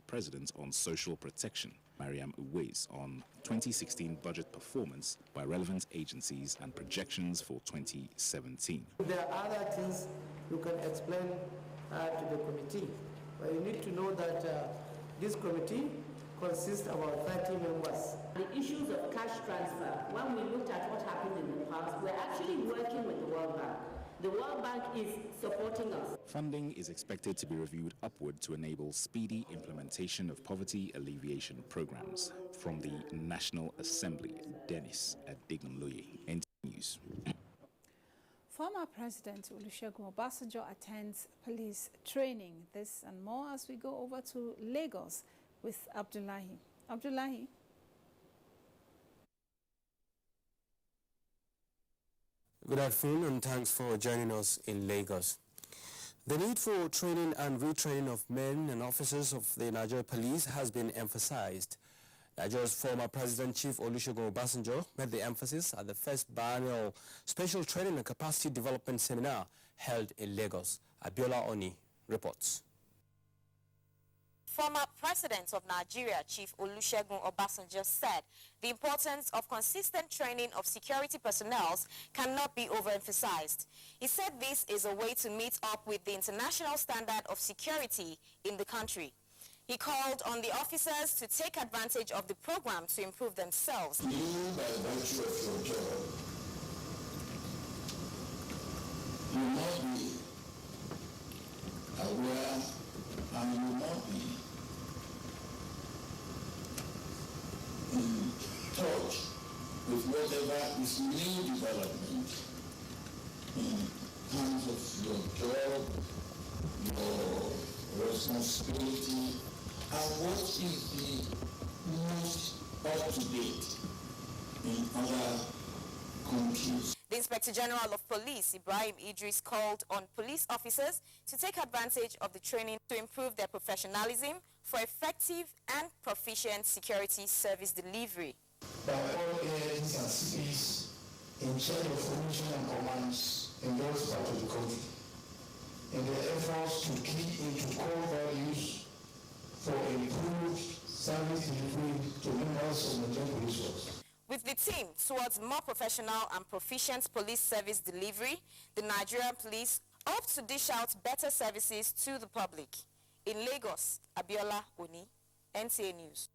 President on Social Protection, Mariam Uwais, on 2016 budget performance by relevant agencies and projections for 2017. There are other things you can explain to the committee, but you need to know that this committee consists of about 30 members. The issues of cash transfer, when we looked at what happened in the past, we're actually working with the World Bank. The World Bank is supporting us. Funding is expected to be reviewed upward to enable speedy implementation of poverty alleviation programs. From the National Assembly, Dennis Adigunloye, NTA News. Former President Olusegun Obasanjo attends police training. This and more as we go over to Lagos with Abdullahi. Abdullahi. Good afternoon and thanks for joining us in Lagos. The need for training and retraining of men and officers of the Nigerian police has been emphasized. Nigeria's former President Chief Olusegun Obasanjo made the emphasis at the first biennial Special Training and Capacity Development Seminar held in Lagos. Abiola Oni reports. Former President of Nigeria, Chief Olusegun Obasanjo, said the importance of consistent training of security personnel cannot be overemphasized. He said this is a way to meet up with the international standard of security in the country. He called on the officers to take advantage of the program to improve themselves. You, by virtue of your job, you must be aware and you must be in touch with whatever is new development in terms of your job, your responsibility, and what is the most up-to-date in other countries. The Inspector General of Police, Ibrahim Idris, called on police officers to take advantage of the training to improve their professionalism for effective and proficient security service delivery. By all AIs and CPs in charge of operation and commands in those parts of the country, in their efforts to key into core values for improved service delivery to members of the Nigerian police force. With the team towards more professional and proficient police service delivery, the Nigerian police hope to dish out better services to the public. In Lagos, Abiola Oni, NTA News.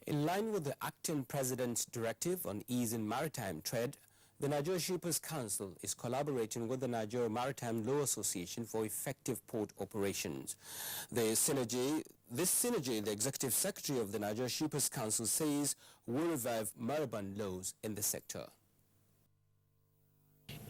In line with the acting president's directive on easing maritime trade, the Nigeria Shippers Council is collaborating with the Nigeria Maritime Law Association for effective port operations. This synergy, the Executive Secretary of the Nigeria Shippers Council says, will revive maritime laws in the sector.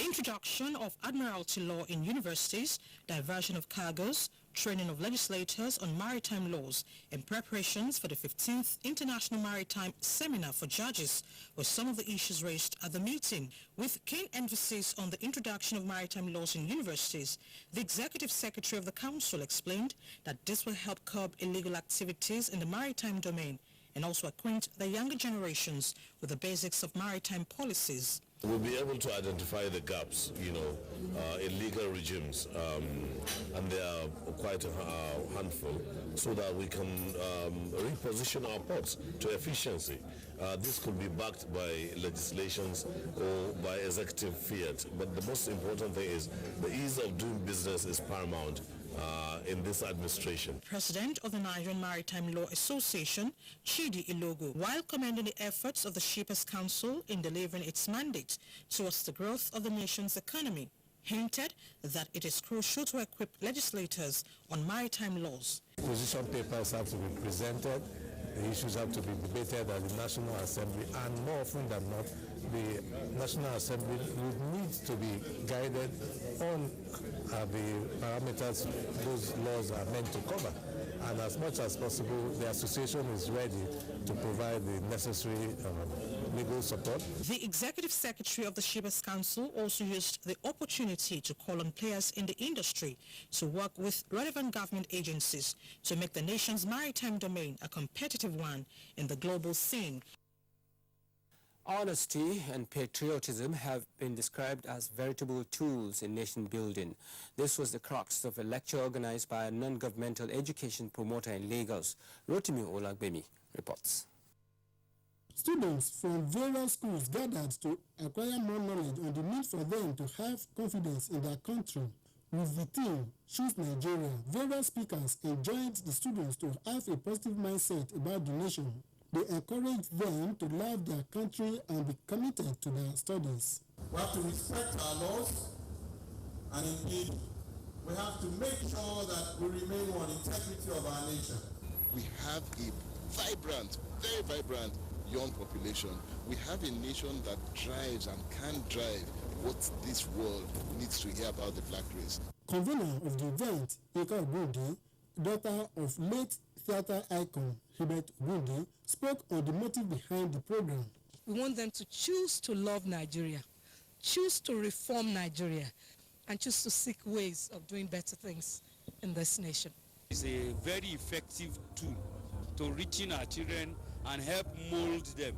Introduction of Admiralty law in universities, diversion of cargoes, training of legislators on maritime laws, and preparations for the 15th International Maritime Seminar for Judges were some of the issues raised at the meeting. With keen emphasis on the introduction of maritime laws in universities, the Executive Secretary of the Council explained that this will help curb illegal activities in the maritime domain and also acquaint the younger generations with the basics of maritime policies. We'll be able to identify the gaps, in legal regimes, and they are quite a handful, so that we can reposition our ports to efficiency. This could be backed by legislations or by executive fiat, but the most important thing is the ease of doing business is paramount in this administration. President of the Nigerian Maritime Law Association, Chidi Ilogo, while commending the efforts of the Shippers Council in delivering its mandate towards the growth of the nation's economy, hinted that it is crucial to equip legislators on maritime laws. Position papers have to be presented, the issues have to be debated at the National Assembly, and more often than not, the National Assembly would need to be guided on the parameters those laws are meant to cover. And as much as possible, the association is ready to provide the necessary legal support. The Executive Secretary of the Shippers Council also used the opportunity to call on players in the industry to work with relevant government agencies to make the nation's maritime domain a competitive one in the global scene. Honesty and patriotism have been described as veritable tools in nation building. This was the crux of a lecture organized by a non-governmental education promoter in Lagos. Rotimi Olagbemi reports. Students from various schools gathered to acquire more knowledge on the need for them to have confidence in their country. With the theme, Choose Nigeria, various speakers enjoined the students to have a positive mindset about the nation. They encouraged them to love their country and be committed to their studies. We have to respect our laws, and indeed, we have to make sure that we remain on integrity of our nation. We have a vibrant, very vibrant young population. We have a nation that drives and can drive what this world needs to hear about the black race. Convener of the event, Eka Ogundi, daughter of late theatre icon Hubert Ogundi, spoke on the motive behind the program. We want them to choose to love Nigeria, choose to reform Nigeria, and choose to seek ways of doing better things in this nation. It's a very effective tool to reaching our children and help mold them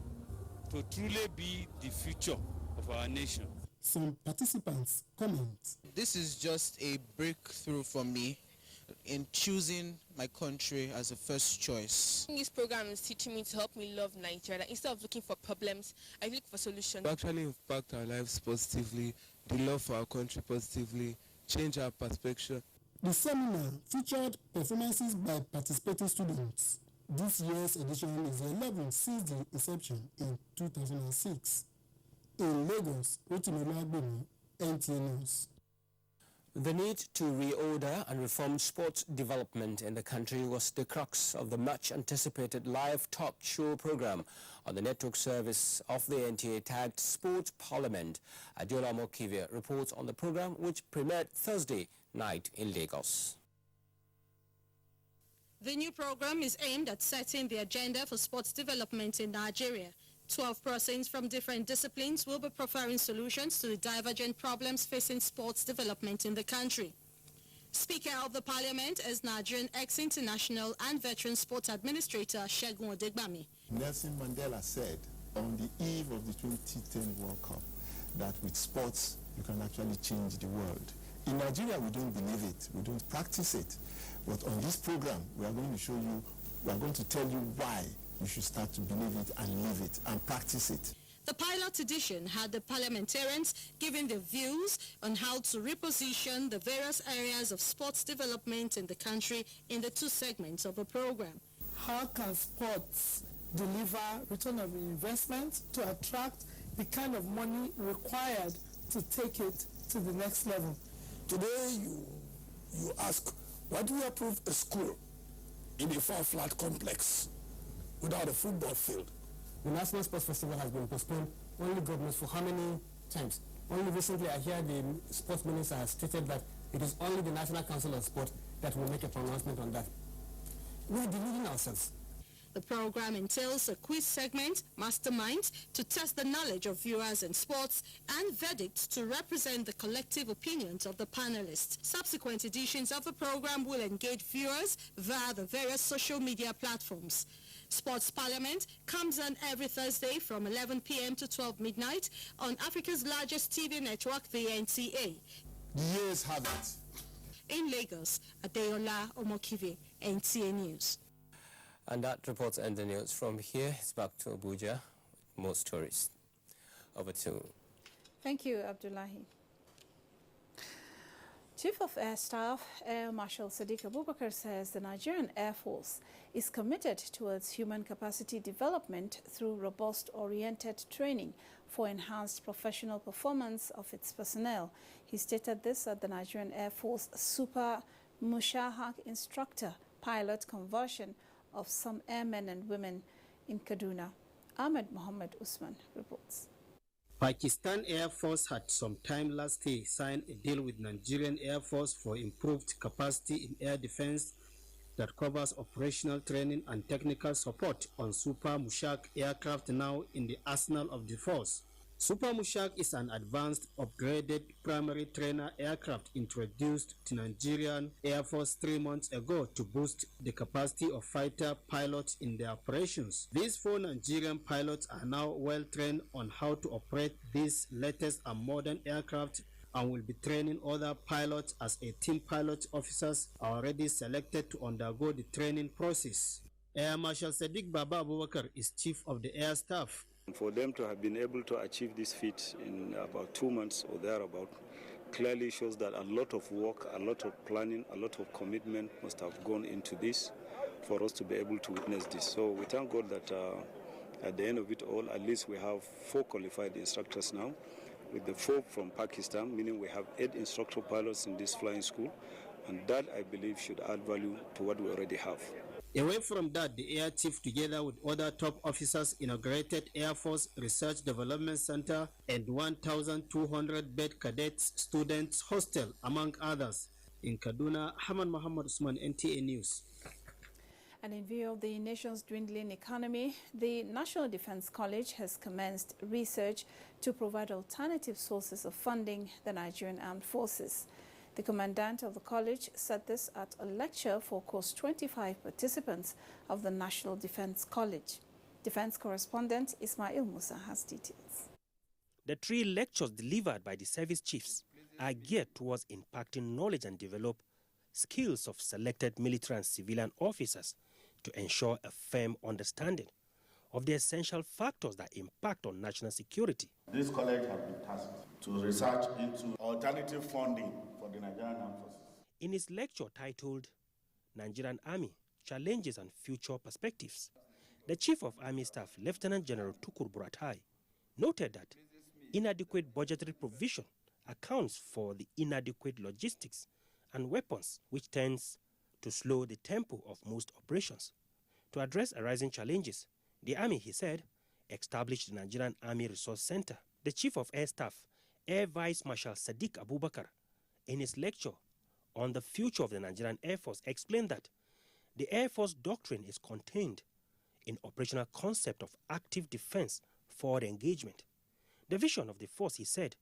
to truly be the future of our nation. Some participants comment. This is just a breakthrough for me in choosing my country as a first choice. This program is teaching me to help me love Nigeria. Instead of looking for problems, I look for solutions. We actually impact our lives positively, the love for our country positively, change our perspective. The seminar featured performances by participating students. This year's edition is the 11th since the inception in 2006. In Lagos, Rotimi Olagbemi, NTA News. The need to reorder and reform sports development in the country was the crux of the much-anticipated live talk show program on the network service of the NTA tagged Sports Parliament. Adiola Mokive reports on the program, which premiered Thursday night in Lagos. The new program is aimed at setting the agenda for sports development in Nigeria. 12 persons from different disciplines will be proffering solutions to the divergent problems facing sports development in the country. Speaker of the Parliament is Nigerian ex-international and veteran sports administrator Segun Odegbami. Nelson Mandela said on the eve of the 2010 World Cup that with sports you can actually change the world. In Nigeria we don't believe it, we don't practice it. But on this program we are going to show you, we are going to tell you why you should start to believe it and live it and practice it. The pilot edition had the parliamentarians giving their views on how to reposition the various areas of sports development in the country in the two segments of the program. How can sports deliver return of investment to attract the kind of money required to take it to the next level? Today you ask, why do we approve a school in a 4-flat complex without a football field? The National Sports Festival has been postponed. Only governments for how many times? Only recently I hear the sports minister has stated that it is only the National Council of Sport that will make a pronouncement on that. We are deluding ourselves. The program entails a quiz segment, masterminds, to test the knowledge of viewers in sports, and verdicts to represent the collective opinions of the panelists. Subsequent editions of the program will engage viewers via the various social media platforms. Sports Parliament comes on every Thursday from 11 p.m. to 12 midnight on Africa's largest TV network, the NTA. The years have it. In Lagos, Adeola Omokive, NTA News. And that reports end the news. From here, it's back to Abuja, more stories. Over to... Thank you, Abdullahi. Chief of Air Staff, Air Marshal Sadiq Abubakar says the Nigerian Air Force is committed towards human capacity development through robust-oriented training for enhanced professional performance of its personnel. He stated this at the Nigerian Air Force Super Mushahak Instructor Pilot Conversion of some airmen and women in Kaduna. Ahmed Mohammed Usman reports. Pakistan Air Force had some time last year signed a deal with Nigerian Air Force for improved capacity in air defense that covers operational training and technical support on Super Mushak aircraft now in the arsenal of the force. Super Mushak is an advanced, upgraded primary trainer aircraft introduced to Nigerian Air Force 3 months ago to boost the capacity of fighter pilots in their operations. These 4 Nigerian pilots are now well trained on how to operate this latest and modern aircraft and will be training other pilots as a team pilot officers are already selected to undergo the training process. Air Marshal Sadiq Baba Abubakar is chief of the air staff. For them to have been able to achieve this feat in about 2 months or thereabout clearly shows that a lot of work, a lot of planning, a lot of commitment must have gone into this for us to be able to witness this. So we thank God that at the end of it all, at least we have 4 qualified instructors now, with the 4 from Pakistan, meaning we have 8 instructor pilots in this flying school, and that, I believe, should add value to what we already have. Away from that, the Air Chief, together with other top officers, inaugurated Air Force Research Development Center and 1,200-bed cadets students hostel, among others. In Kaduna, Haman Muhammad Usman, NTA News. And in view of the nation's dwindling economy, the National Defense College has commenced research to provide alternative sources of funding the Nigerian Armed Forces. The commandant of the college said this at a lecture for course 25 participants of the National Defense College. Defense correspondent Ismail Musa has details. The 3 lectures delivered by the service chiefs are geared towards impacting knowledge and develop skills of selected military and civilian officers to ensure a firm understanding of the essential factors that impact on national security. This college has been tasked to research into alternative funding for the Nigerian Armed Forces. In his lecture titled Nigerian Army, Challenges and Future Perspectives, the Chief of Army Staff, Lieutenant General Tukur Buratai, noted that inadequate budgetary provision accounts for the inadequate logistics and weapons, which tends to slow the tempo of most operations. To address arising challenges, the Army, he said, established the Nigerian Army Resource Center. The Chief of Air Staff, Air Vice Marshal Sadiq Abubakar, in his lecture on the future of the Nigerian Air Force, explained that the Air Force doctrine is contained in operational concept of active defense forward engagement. The vision of the force, he said,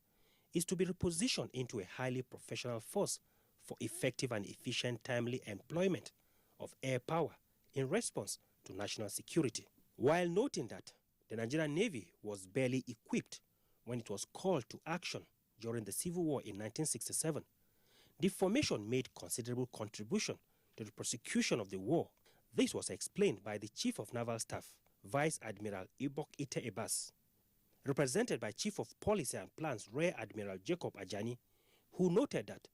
is to be repositioned into a highly professional force for effective and efficient timely employment of air power in response to national security. While noting that the Nigerian Navy was barely equipped when it was called to action during the Civil War in 1967, the formation made considerable contribution to the prosecution of the war. This was explained by the Chief of Naval Staff, Vice Admiral Ibok Ite Ebas, represented by Chief of Policy and Plans Rear Admiral Jacob Ajani, who noted that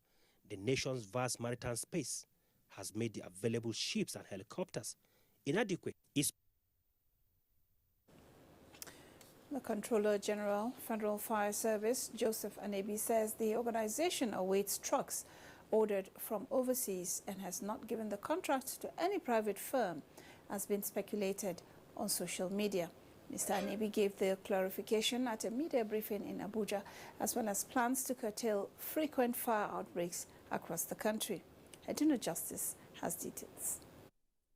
the nation's vast maritime space has made the available ships and helicopters inadequate. The Controller General, Federal Fire Service, Joseph Anebi, says the organization awaits trucks ordered from overseas and has not given the contract to any private firm, as been speculated on social media. Mr. Anebi gave the clarification at a media briefing in Abuja, as well as plans to curtail frequent fire outbreaks across the country. Aduna Justice has details.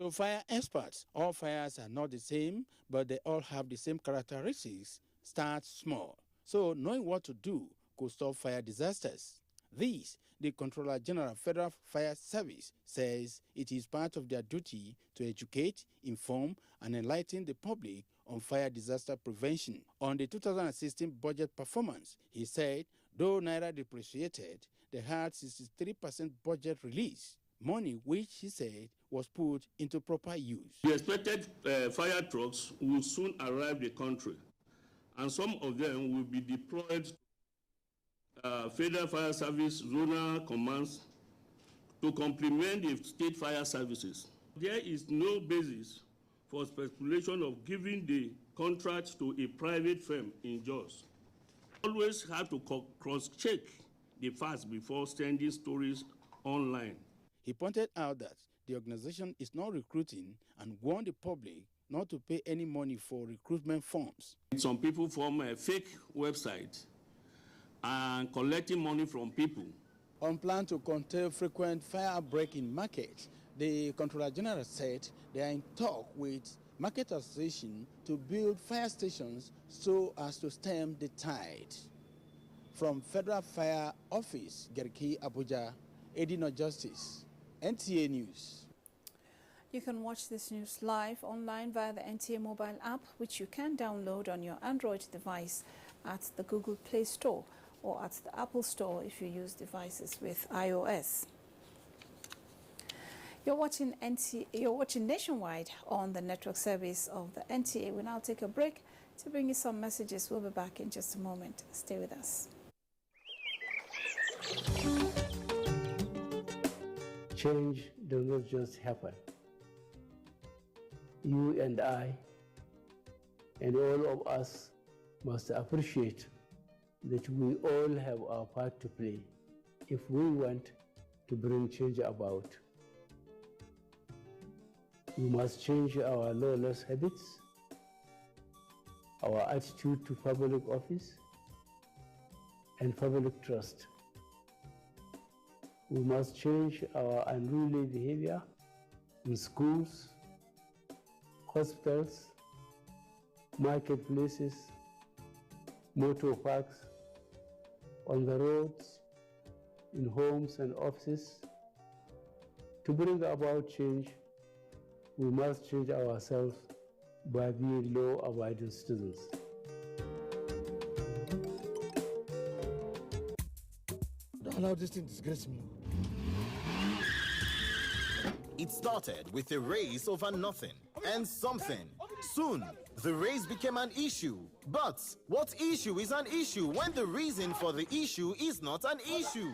To fire experts, all fires are not the same, but they all have the same characteristics. Start small. So knowing what to do could stop fire disasters. This, the Controller General of Federal Fire Service says it is part of their duty to educate, inform, and enlighten the public on fire disaster prevention. On the 2016 budget performance, he said, though Naira depreciated, they had 63% budget release, money which, he said, was put into proper use. The expected fire trucks will soon arrive the country, and some of them will be deployed Federal Fire Service zonal commands to complement the state fire services. There is no basis for speculation of giving the contract to a private firm in Jos. Always have to cross-check the facts before sending stories online. He pointed out that the organization is not recruiting and warned the public not to pay any money for recruitment forms. Some people form a fake website and collecting money from people. On plan to curtail frequent fire outbreak in markets, the Controller General said they are in talk with Market Association to build fire stations so as to stem the tide. From Federal Fire Office, Gerki, Abuja, Edino Justice, NTA News. You can watch this news live online via the NTA mobile app, which you can download on your Android device at the Google Play Store or at the Apple Store if you use devices with iOS. You're watching Nationwide on the network service of the NTA. We now take a break to bring you some messages. We'll be back in just a moment. Stay with us. Change does not just happen. You and I and all of us must appreciate that we all have our part to play if we want to bring change about. We must change our lawless habits, our attitude to public office, and public trust. We must change our unruly behavior in schools, hospitals, marketplaces, motor parks, on the roads, in homes and offices. To bring about change, we must change ourselves by being law-abiding citizens. Don't allow this thing to disgrace me. It started with a race over nothing and something. Soon, the race became an issue. But what issue is an issue when the reason for the issue is not an issue?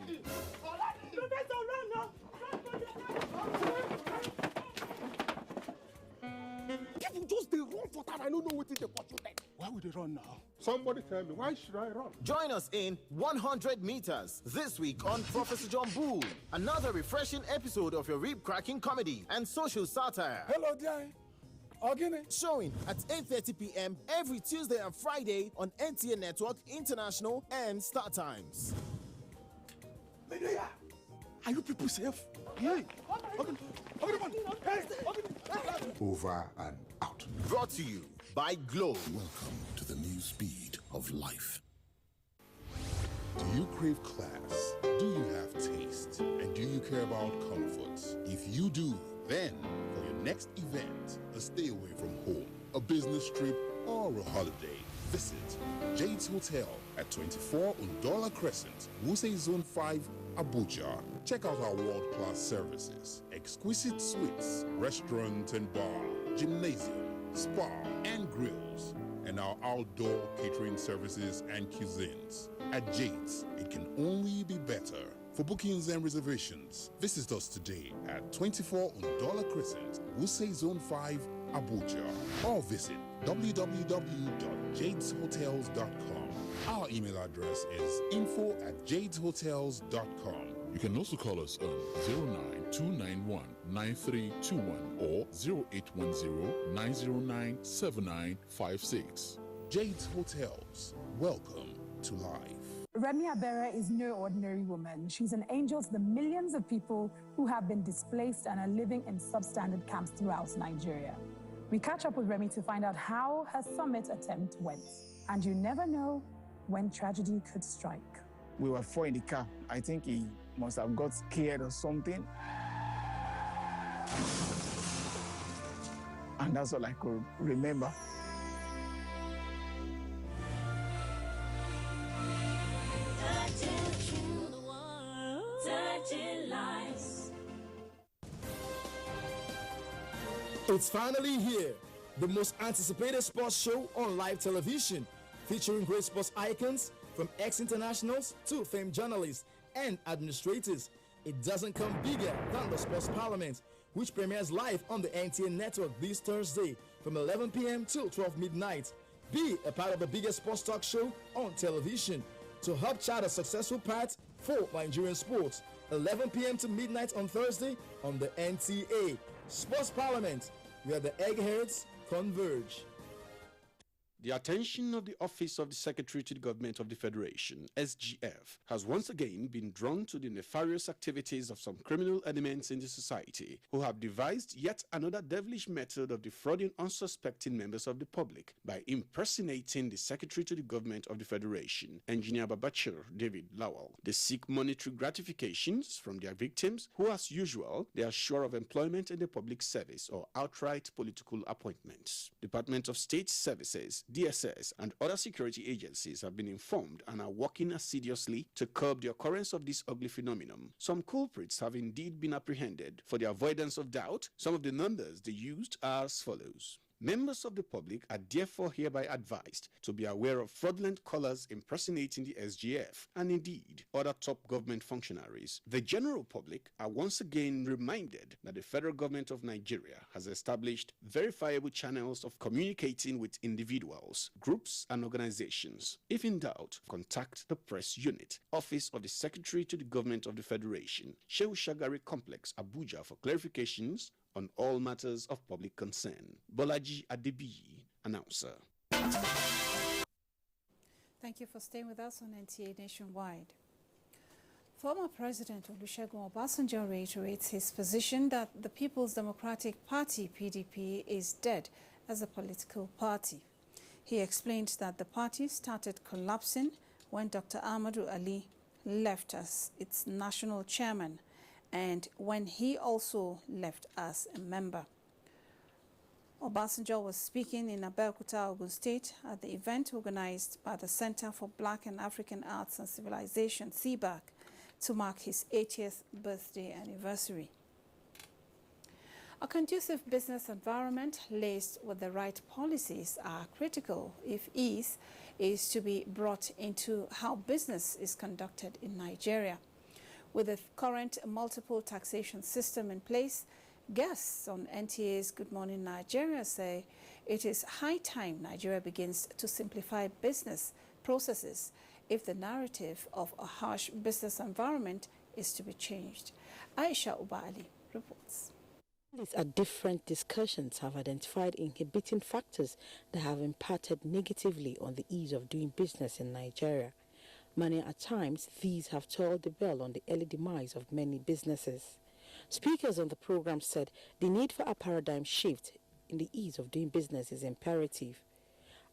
People just they run for time. I don't know what they pursue them. Why would they run now? Somebody tell me, why should I run? Join us in 100 meters this week on Professor John Bull. Another refreshing episode of your rib-cracking comedy and social satire. Hello there. Showing at 8:30 p.m. every Tuesday and Friday on NTA Network, International, and Star Times. Are you people safe? Hey. Over and out. Brought to you by Glow. Welcome to the new speed of life. Do you crave class? Do you have taste? And do you care about comforts? If you do, then for your next event, a stay away from home, a business trip, or a holiday, visit Jade's Hotel at 24 Undola Crescent, Wuse Zone 5, Abuja. Check out our world-class services, exquisite suites, restaurant and bar, gymnasium, spa and grills, and our outdoor catering services and cuisines. At Jade's, it can only be better. For bookings and reservations, visit us today at 24 Undola Crescent, Wuse Zone 5, Abuja, or visit www.jadeshotels.com. Our email address is info@jadeshotels.com. You can also call us on 09291-9321 or 0810-909-7956. Jade's Hotels. Welcome to life. Remi Abera is no ordinary woman. She's an angel to the millions of people who have been displaced and are living in substandard camps throughout Nigeria. We catch up with Remi to find out how her summit attempt went. And you never know when tragedy could strike. We were four in the car. I think he must have got scared or something. And that's all I could remember. It's finally here, the most anticipated sports show on live television, featuring great sports icons from ex-internationals to famed journalists and administrators. It doesn't come bigger than the Sports Parliament, which premieres live on the NTA network this Thursday from 11 p.m. till 12 midnight. Be a part of the biggest sports talk show on television to help chart a successful path for Nigerian sports. 11 p.m. to midnight on Thursday on the NTA. Sports Parliament, where the eggheads converge. The attention of the Office of the Secretary to the Government of the Federation, SGF, has once again been drawn to the nefarious activities of some criminal elements in the society who have devised yet another devilish method of defrauding unsuspecting members of the public by impersonating the Secretary to the Government of the Federation, Engineer Babachir David Lawal. They seek monetary gratifications from their victims who, as usual, they are sure of employment in the public service or outright political appointments. Department of State Services, DSS, and other security agencies have been informed and are working assiduously to curb the occurrence of this ugly phenomenon. Some culprits have indeed been apprehended. For the avoidance of doubt, some of the numbers they used are as follows. Members of the public are therefore hereby advised to be aware of fraudulent callers impersonating the SGF and indeed other top government functionaries. The general public are once again reminded that the federal government of Nigeria has established verifiable channels of communicating with individuals, groups, and organizations. If in doubt, contact the press unit, Office of the Secretary to the Government of the Federation, Shehu Shagari Complex, Abuja, for clarifications on all matters of public concern. Bolaji Adebiyi, announcer. Thank you for staying with us on NTA Nationwide. Former President Olusegun Obasanjo reiterates his position that the People's Democratic Party, PDP, is dead as a political party. He explained that the party started collapsing when Dr. Ahmadu Ali left as its national chairman, and when he also left as a member. Obasanjo was speaking in Abeokuta, Ogun State, at the event organized by the Center for Black and African Arts and Civilization, CBAC, to mark his 80th birthday anniversary. A conducive business environment laced with the right policies are critical if ease is to be brought into how business is conducted in Nigeria. With the current multiple taxation system in place, guests on NTA's Good Morning Nigeria say it is high time Nigeria begins to simplify business processes if the narrative of a harsh business environment is to be changed. Aisha Ubali reports. These are different discussions have identified inhibiting factors that have impacted negatively on the ease of doing business in Nigeria. Many at times, these have tolled the bell on the early demise of many businesses. Speakers on the program said the need for a paradigm shift in the ease of doing business is imperative.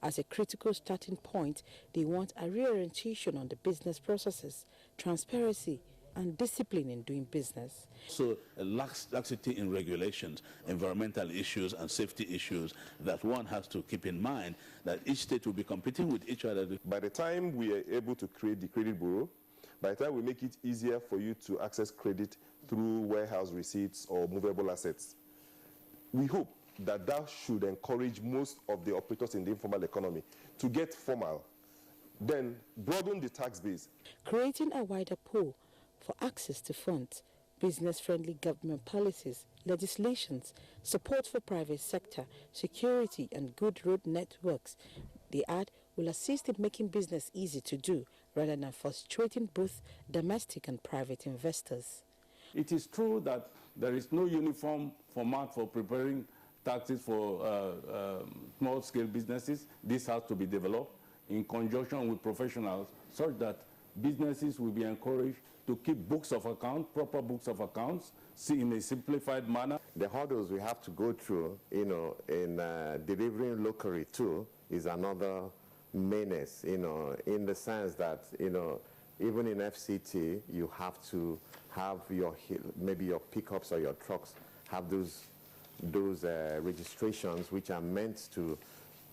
As a critical starting point, they want a reorientation on the business processes, transparency, and discipline in doing business. So a laxity in regulations, environmental issues and safety issues that one has to keep in mind, that each state will be competing with each other. By the time we are able to create the credit bureau, by the time we make it easier for you to access credit through warehouse receipts or movable assets, we hope that that should encourage most of the operators in the informal economy to get formal, then broaden the tax base. Creating a wider pool for access to funds, business-friendly government policies, legislations, support for private sector, security and good road networks, they add, will assist in making business easy to do rather than frustrating both domestic and private investors. It is true that there is no uniform format for preparing taxes for small-scale businesses. This has to be developed in conjunction with professionals such that businesses will be encouraged to keep books of accounts, proper books of accounts, in a simplified manner. The hurdles we have to go through, in delivering locally too, is another menace, in the sense that, even in FCT, you have to have maybe your pickups or your trucks have those registrations which are meant to,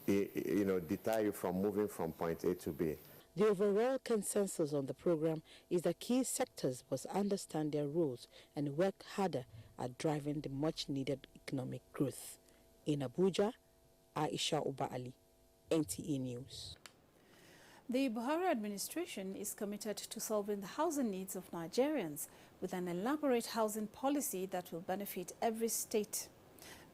deter you from moving from point A to B. The overall consensus on the program is that key sectors must understand their roles and work harder at driving the much-needed economic growth. In Abuja, Aisha Uba Ali, NTA News. The Buhari administration is committed to solving the housing needs of Nigerians with an elaborate housing policy that will benefit every state.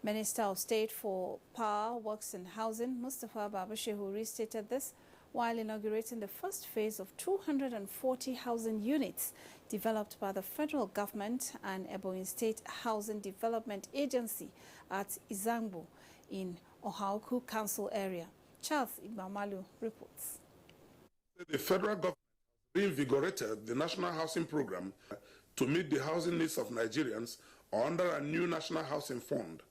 Minister of State for Power, Works and Housing, Mustafa Babashehu, restated this while inaugurating the first phase of 240 housing units developed by the federal government and Ebonyi State Housing Development Agency at Izangbo in Ohaoku Council area. Charles Ibamalu reports. The federal government reinvigorated the National Housing Program to meet the housing needs of Nigerians under a new National Housing Fund.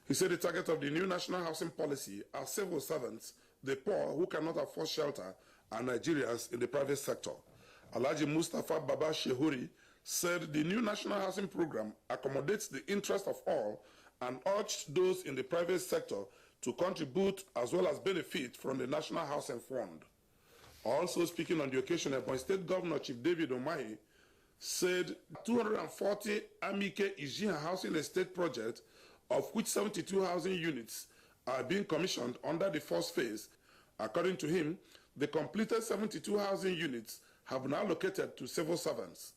He said the target of the new National Housing Policy are civil servants, the poor who cannot afford shelter, and Nigerians in the private sector. Alhaji Mustafa Baba Shehuri said the new National Housing Program accommodates the interest of all and urged those in the private sector to contribute as well as benefit from the National Housing Fund. Also speaking on the occasion, Ebonyi State Governor Chief David Umahi said 240 Amike Ijihan housing estate project, of which 72 housing units are being commissioned under the first phase. According to him, the completed 72 housing units have been allocated to civil servants.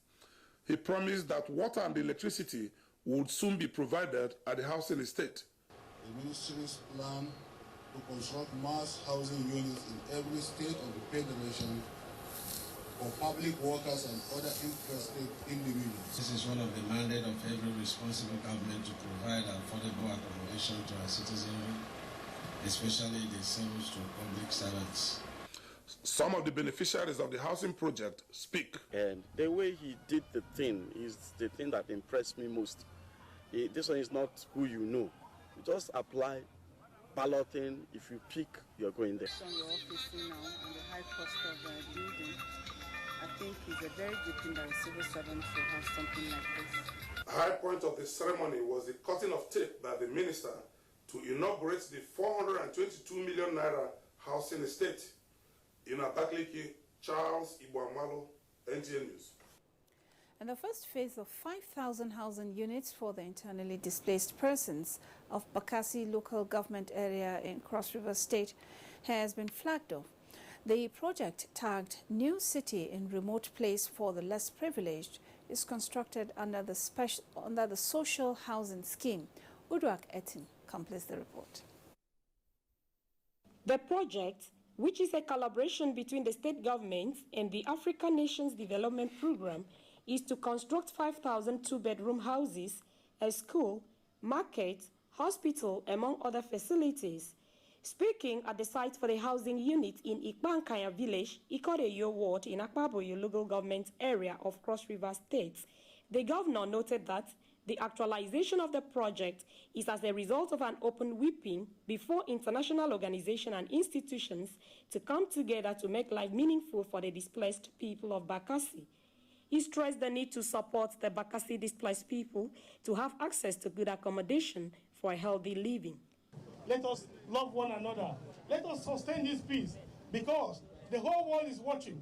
He promised that water and electricity would soon be provided at the housing estate. The ministry's plan to construct mass housing units in every state of the Federation for public workers and other interested individuals. This is one of the mandates of every responsible government to provide affordable accommodation to our citizenry, especially the civil to public servants. Some of the beneficiaries of the housing project speak. And the way he did the thing is the thing that impressed me most. This one is not who you know. You just apply balloting. If you pick, you're going there. On your office now and the high cost of building, I think it's a very good thing that a civil servant should have something like this. The high point of the ceremony was the cutting of tape by the minister to inaugurate the 422 million naira housing estate. In Abakaliki, Charles Ibwamalo, NTA News. And the first phase of 5,000 housing units for the internally displaced persons of Bakassi local government area in Cross River State has been flagged off. The project, tagged New City in Remote Place for the Less Privileged, is constructed under the Social Housing Scheme. Uduak Etin completes the report. The project, which is a collaboration between the state government and the African Nations Development Program, is to construct 5,000 two-bedroom houses, a school, market, hospital, among other facilities. Speaking at the site for the housing unit in Ikbankaya village, Ikoreyo ward in Akpaboyo local government area of Cross River State, the governor noted that the actualization of the project is as a result of an open whipping before international organizations and institutions to come together to make life meaningful for the displaced people of Bakassi. He stressed the need to support the Bakassi displaced people to have access to good accommodation for a healthy living. Let us love one another. Let us sustain this peace because the whole world is watching.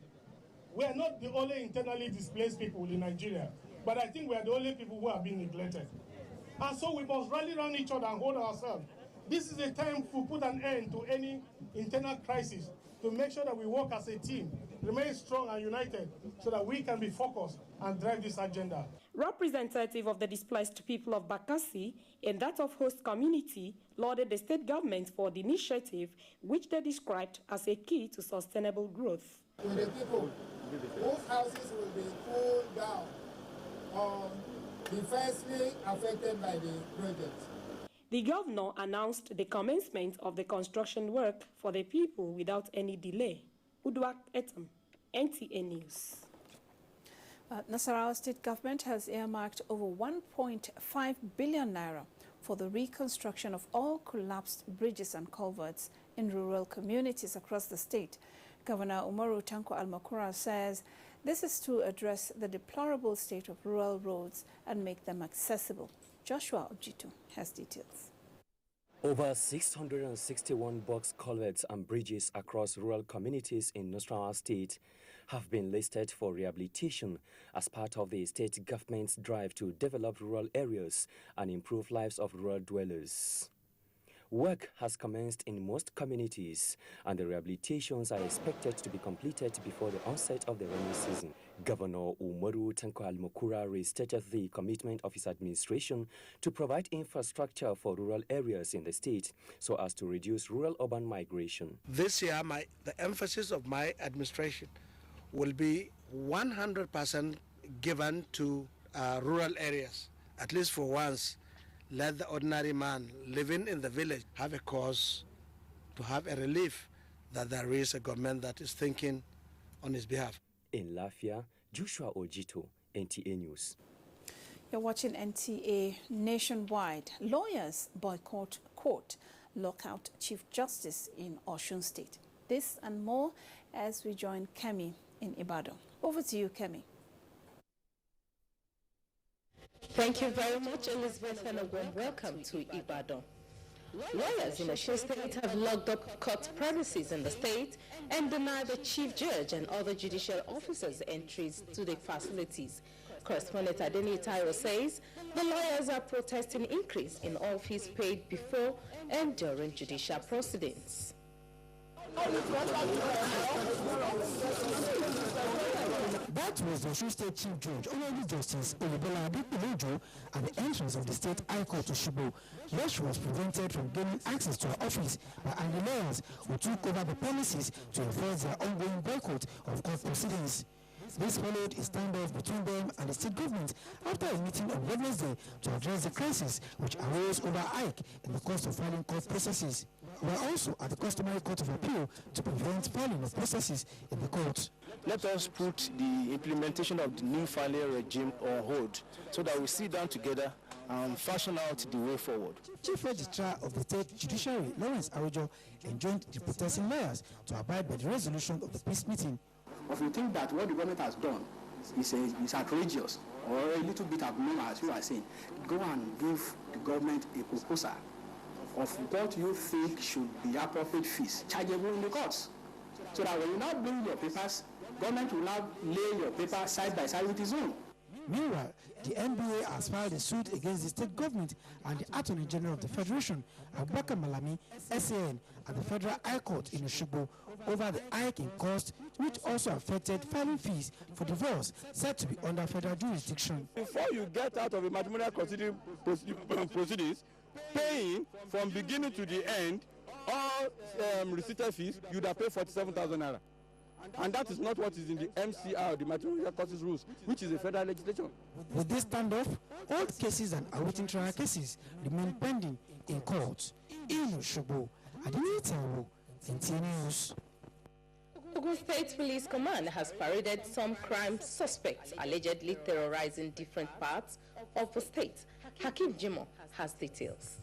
We are not the only internally displaced people in Nigeria. But I think we are the only people who are being neglected. And so we must rally around each other and hold ourselves. This is a time to put an end to any internal crisis, to make sure that we work as a team, remain strong and united, so that we can be focused and drive this agenda. Representative of the displaced people of Bakassi and that of host community lauded the state government for the initiative, which they described as a key to sustainable growth. To the people whose houses will be pulled down, diversely affected by the project. The governor announced the commencement of the construction work for the people without any delay. Uduak Etam, NTA News. Nasarawa State Government has earmarked over 1.5 billion naira for the reconstruction of all collapsed bridges and culverts in rural communities across the state. Governor Umaru Tanko Almakura says this is to address the deplorable state of rural roads and make them accessible. Joshua Ojitu has details. Over 661 box culverts and bridges across rural communities in Nasarawa State have been listed for rehabilitation as part of the state government's drive to develop rural areas and improve lives of rural dwellers. Work has commenced in most communities, and the rehabilitations are expected to be completed before the onset of the rainy season. Governor Umaru Tanko Almakura restated the commitment of his administration to provide infrastructure for rural areas in the state so as to reduce rural-urban migration. This year, the emphasis of my administration will be 100% given to rural areas, at least for once. Let the ordinary man living in the village have a cause to have a relief that there is a government that is thinking on his behalf. In Lafia, Joshua Ojito, NTA News. You're watching NTA Nationwide. Lawyers boycott court, lock out Chief Justice in Osun State. This and more as we join Kemi in Ibadan. Over to you, Kemi. Thank you very much, Elizabeth, and a warm welcome to Ibadan. Lawyers in Osun State have locked up court premises in the state and denied the chief judge and other judicial officers entries to the facilities. Correspondent Adeni Tayo says the lawyers are protesting increase in all fees paid before and during judicial proceedings. That was the Osun State Chief Judge, Honorable Justice Oyebola Adepilejo, at the entrance of the State High Court to Osogbo, where she was prevented from gaining access to her office by angry lawyers who took over the premises to enforce their ongoing boycott of court proceedings. This followed a standoff between them and the state government after a meeting on Wednesday to address the crisis which arose over hike in the cost of filing court processes. We are also at the customary court of appeal to prevent filing of processes in the court. Let us put the implementation of the new filing regime on hold so that we sit down together and fashion out the way forward. Chief Registrar of the State Judiciary, Lawrence Arojo, enjoined the protesting lawyers to abide by the resolution of the peace meeting. If you think that what the government has done is outrageous or a little bit abnormal, as you are saying, go and give the government a proposal of what you think should be appropriate fees chargeable in the courts. So that when you now bring your papers, government will now lay your paper side by side with its own. Meanwhile, the NBA has filed a suit against the state government and the Attorney General of the Federation, Abubakar Malami, SAN, at the Federal High Court in Osogbo over the hike in cost, which also affected filing fees for divorce said to be under federal jurisdiction. Before you get out of a matrimonial proceedings, paying from beginning to the end all receipted fees, you'd have paid 47,000 naira. And that is not what is in the MCR, the Matrimonial Causes Rules, which is a federal legislation. With this standoff, old cases and awaiting trial cases remain pending in court. In Osogbo, Adini Tawo, NTA News. Ogun State Police Command has paraded some crime suspects allegedly terrorizing different parts of the state. Hakim Jimo has details.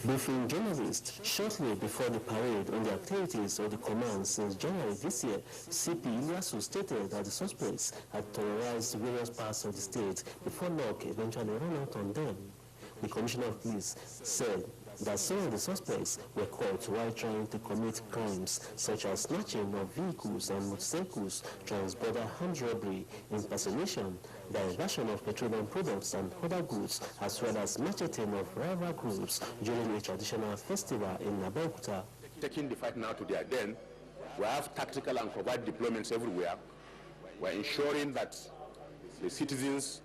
Briefing journalists shortly before the parade on the activities of the command since January this year, CP Ilyasu stated that the suspects had terrorized various parts of the state before luck eventually ran out on them. The Commissioner of Police said that some of the suspects were caught while trying to commit crimes such as snatching of vehicles and motorcycles, trans-border armed robbery, impersonation, diversion of petroleum products and other goods, as well as macheting of rival groups during a traditional festival in Abuja. Taking the fight now to their den, we have tactical and covert deployments everywhere. We're ensuring that the citizens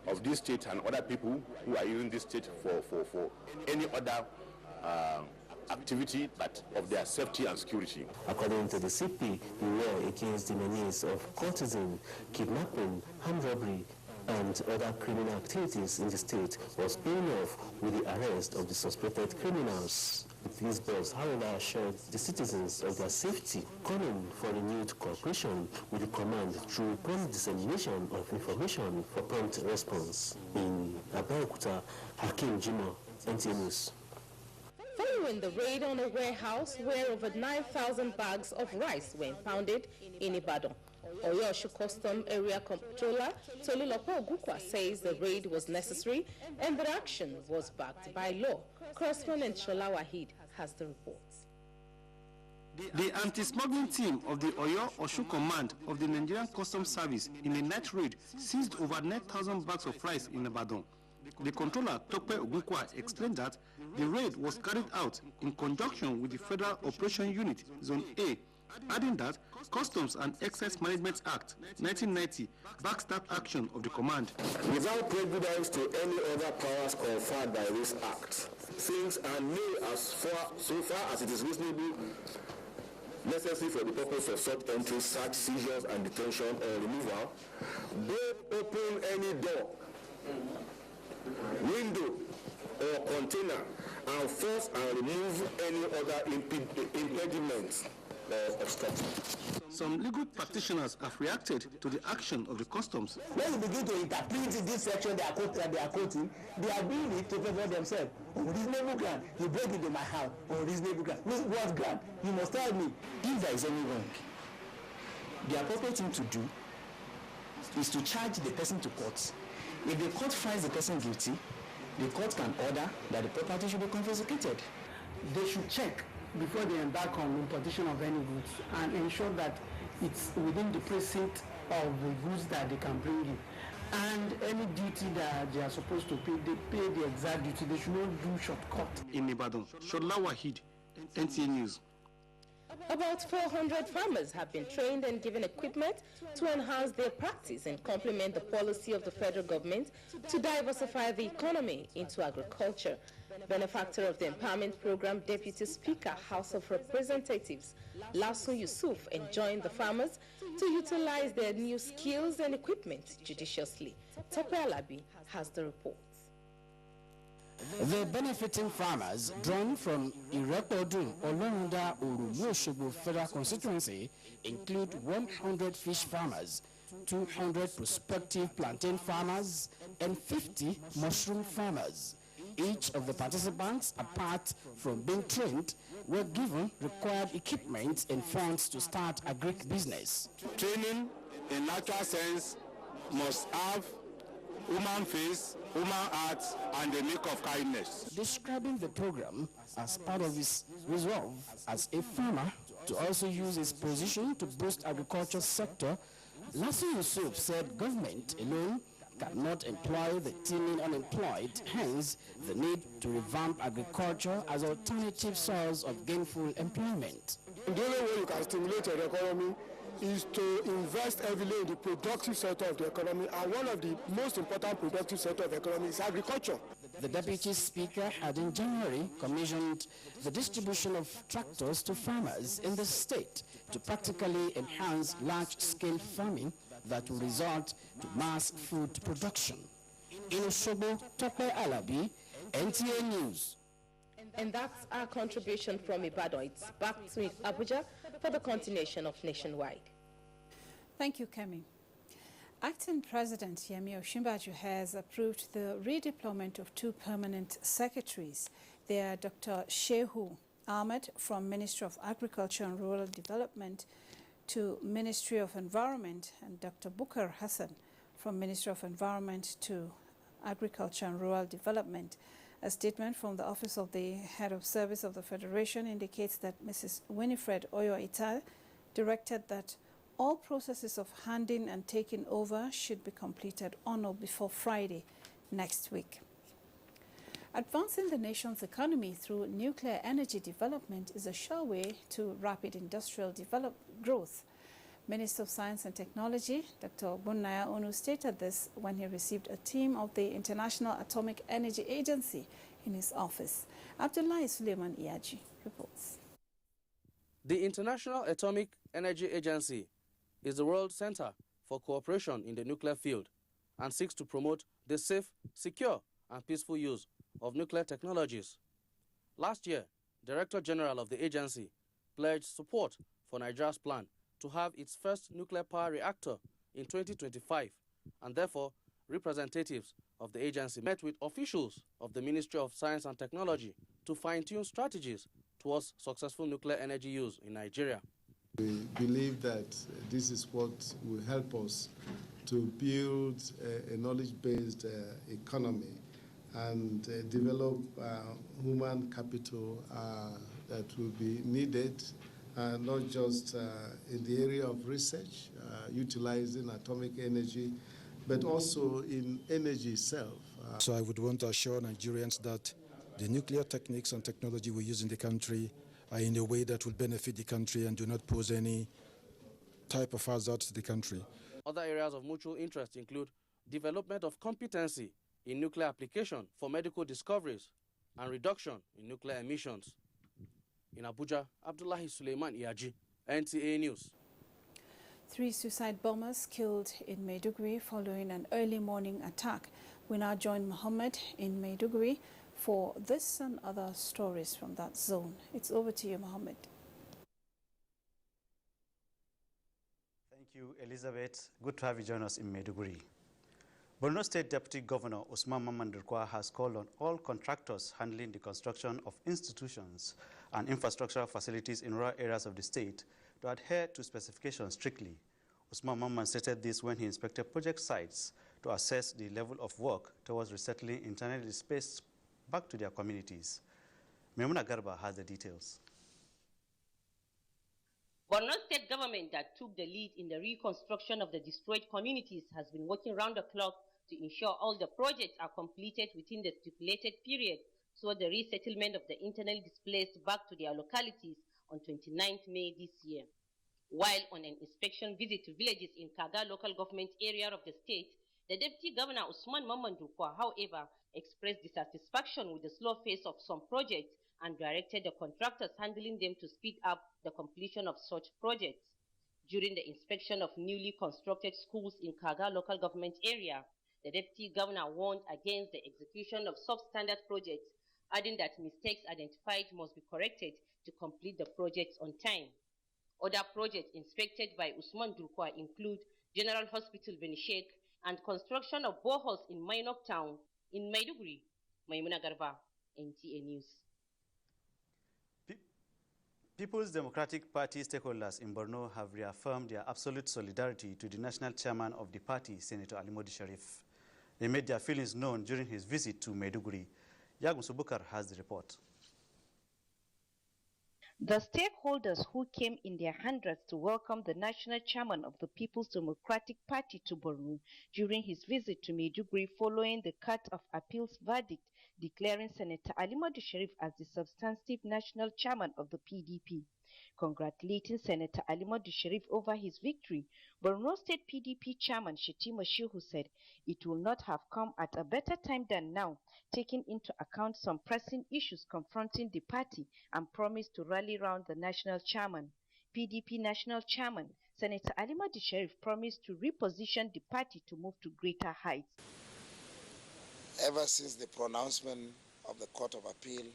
of this state and other people who are using this state for any other activity that of their safety and security. According to the CP, the war against the menace of courtesan, kidnapping, armed robbery, and other criminal activities in the state was paying off with the arrest of the suspected criminals. The police boss, however, assured the citizens of their safety, calling for renewed cooperation with the command through prompt dissemination of information for prompt response. In Abuja, Hakim Jimo, NTA News. Following the raid on a warehouse where over 9,000 bags of rice were impounded in Ibadan, Oyosho Custom Area Controller Tolulopo Ogukwa says the raid was necessary and the action was backed by law. Correspondent Shola Wahid has the reports. The anti-smuggling team of the Oyo-Oshu Command of the Nigerian Customs Service in a night raid seized over 9,000 bags of rice in Ibadan. The controller, Tope Ogukwa, explained that the raid was carried out in conjunction with the Federal Operation Unit, Zone A, adding that Customs and Excess Management Act 1990 backs that action of the command. Without prejudice to any other powers conferred by this act, things are made so far as it is reasonable necessary for the purpose of such entry, search, seizures, and detention or removal. Don't open any door, window, or container and force and remove any other impediments or obstructions. Some legal practitioners have reacted to the action of the customs. When you begin to interpret this section they are quoting, they are doing it to favor themselves. On reasonable ground, you break into my house. On reasonable ground. What ground? You must tell me. If there is any wrong, the appropriate thing to do is to charge the person to court. If the court finds the person guilty, the court can order that the property should be confiscated. They should check before they embark on importation of any goods and ensure that it's within the precinct of the goods that they can bring in. And any duty that they are supposed to pay, they pay the exact duty. They should not do shortcut. In Ibadan, Shola Wahid, NTA News. About 400 farmers have been trained and given equipment to enhance their practice and complement the policy of the federal government to diversify the economy into agriculture. Benefactor of the Empowerment Program, Deputy Speaker, House of Representatives, Lasso Yusuf, enjoined the farmers to utilize their new skills and equipment judiciously. Tope Alabi has the report. The benefiting farmers drawn from Irekodun, Olorunda, Orumu Federal Constituency include 100 fish farmers, 200 prospective plantain farmers, and 50 mushroom farmers. Each of the participants, apart from being trained, were given required equipment and funds to start agric business. Training, in natural sense, must have human face, human heart, and the make of kindness. Describing the program as part of his resolve as a farmer to also use his position to boost agriculture sector, Lasso Yusuf said government alone cannot employ the teeming unemployed, hence the need to revamp agriculture as alternative source of gainful employment. The only way you can stimulate your economy is to invest heavily in the productive sector of the economy, and one of the most important productive sector of the economy is agriculture. The Deputy Speaker had in January commissioned the distribution of tractors to farmers in the state to practically enhance large-scale farming that will result to mass food production. In Osogbo, Tope Alabi, NTA News. And that's our contribution from Ibadan. It's back to Abuja for the continuation of Nationwide. Thank you, Kemi. Acting President Yemi Osinbajo has approved the redeployment of 2 permanent secretaries. They are Dr. Shehu Ahmed from Ministry of Agriculture and Rural Development to Ministry of Environment, and Dr. Bukar Hassan from Ministry of Environment to Agriculture and Rural Development. A statement from the Office of the Head of Service of the Federation indicates that Mrs. Winifred Oyo-Ital directed that all processes of handing and taking over should be completed on or before Friday next week. Advancing the nation's economy through nuclear energy development is a sure way to rapid industrial growth. Minister of Science and Technology, Dr. Bunaya Onu, stated this when he received a team of the International Atomic Energy Agency in his office. Abdullahi Suleiman Iyaji reports. The International Atomic Energy Agency is the world center for cooperation in the nuclear field and seeks to promote the safe, secure, and peaceful use of nuclear technologies. Last year, Director General of the agency pledged support for Nigeria's plan to have its first nuclear power reactor in 2025, and therefore representatives of the agency met with officials of the Ministry of Science and Technology to fine-tune strategies towards successful nuclear energy use in Nigeria. We believe that this is what will help us to build a knowledge-based economy and develop human capital that will be needed, not just in the area of research, utilizing atomic energy, but also in energy itself. So I would want to assure Nigerians that the nuclear techniques and technology we use in the country are in a way that will benefit the country and do not pose any type of hazard to the country. Other areas of mutual interest include development of competency in nuclear application for medical discoveries and reduction in nuclear emissions. In Abuja, Abdullahi Suleiman Iyaji, NTA News. 3 suicide bombers killed in Maiduguri following an early morning attack. We now join Mohammed in Maiduguri for this and other stories from that zone. It's over to you, Mohammed. Thank you, Elizabeth. Good to have you join us in Maiduguri. Borno State Deputy Governor Usman Mamman Durkwa has called on all contractors handling the construction of institutions and infrastructural facilities in rural areas of the state to adhere to specifications strictly. Usman Mamman stated this when he inspected project sites to assess the level of work towards resettling internally displaced back to their communities. Maimuna Garba has the details. Borno State government that took the lead in the reconstruction of the destroyed communities has been working round the clock to ensure all the projects are completed within the stipulated period so the resettlement of the internally displaced back to their localities on 29th May this year. While on an inspection visit to villages in Kaga local government area of the state, the Deputy Governor Usman Mamman Durkwa, however, expressed dissatisfaction with the slow pace of some projects and directed the contractors handling them to speed up the completion of such projects. During the inspection of newly constructed schools in Kaga local government area, the Deputy Governor warned against the execution of substandard projects, adding that mistakes identified must be corrected to complete the projects on time. Other projects inspected by Usman Durkwa include General Hospital Benishek and construction of boreholes in Mainok town in Maiduguri. Maimuna Garba, NTA News. People's Democratic Party stakeholders in Borno have reaffirmed their absolute solidarity to the national chairman of the party, Senator Alimodi Sharif. They made their feelings known during his visit to Maiduguri. Yagum Subukar has the report. The stakeholders who came in their hundreds to welcome the national chairman of the People's Democratic Party to Borno during his visit to Maiduguri following the Court of Appeals verdict declaring Senator Alimodi Sharif as the substantive national chairman of the PDP. Congratulating Senator Alimodi Sharif over his victory, Borno State PDP Chairman Shetima Shehu said it will not have come at a better time than now, taking into account some pressing issues confronting the party, and promised to rally round the national chairman. PDP national chairman Senator Alimodi Sharif promised to reposition the party to move to greater heights. Ever since the pronouncement of the Court of Appeal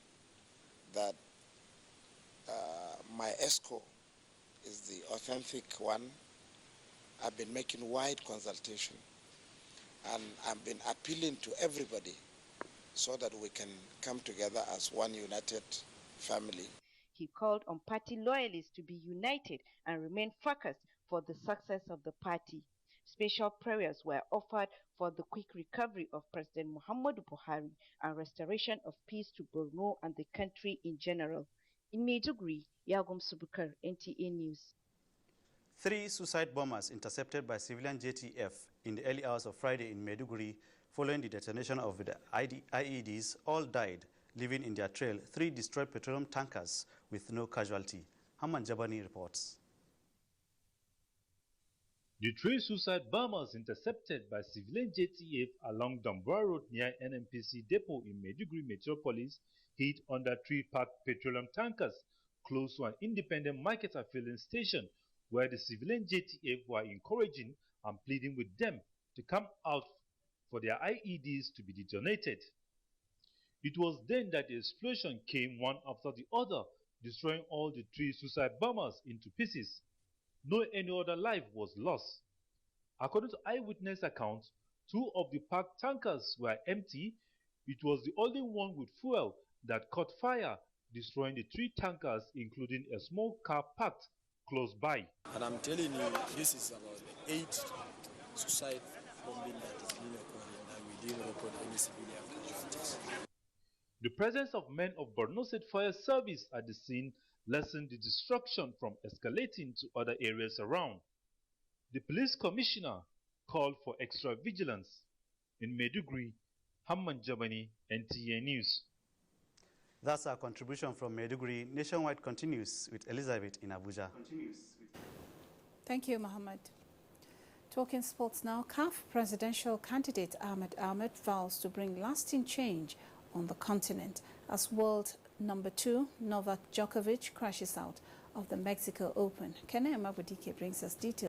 that my ESCO is the authentic one, I've been making wide consultation, and I've been appealing to everybody so that we can come together as one united family. He called on party loyalists to be united and remain focused for the success of the party. Special prayers were offered for the quick recovery of President Muhammadu Buhari and restoration of peace to Borno and the country in general. In Maiduguri, Yagum Subukar, NTA News. 3 suicide bombers intercepted by civilian JTF in the early hours of Friday in Maiduguri following the detonation of the IEDs all died, leaving in their trail 3 destroyed petroleum tankers with no casualty. Haman Jabani reports. The 3 suicide bombers intercepted by civilian JTF along Damboa Road near NNPC depot in Maiduguri Metropolis hit under 3 parked petroleum tankers close to an independent marketer filling station where the civilian JTF were encouraging and pleading with them to come out for their IEDs to be detonated. It was then that the explosion came one after the other, destroying all the 3 suicide bombers into pieces. No any other life was lost. According to eyewitness accounts, 2 of the parked tankers were empty. It was the only one with fuel that caught fire, destroying the 3 tankers, including a small car parked close by. And I'm telling you, this is about the 8th suicide bombing that has been occurring, and we didn't record any civilian casualties. The presence of men of Borno State Fire Service at the scene lessened the destruction from escalating to other areas around. The police commissioner called for extra vigilance. In Maiduguri, Hamman Jabani, NTA News. That's our contribution from Maiduguri. Nationwide continues with Elizabeth in Abuja. Thank you, Mohammed. Talking sports now, CAF presidential candidate Ahmed vows to bring lasting change on the continent as world number 2 Novak Djokovic crashes out of the Mexico Open. Kene Mabudike brings us details.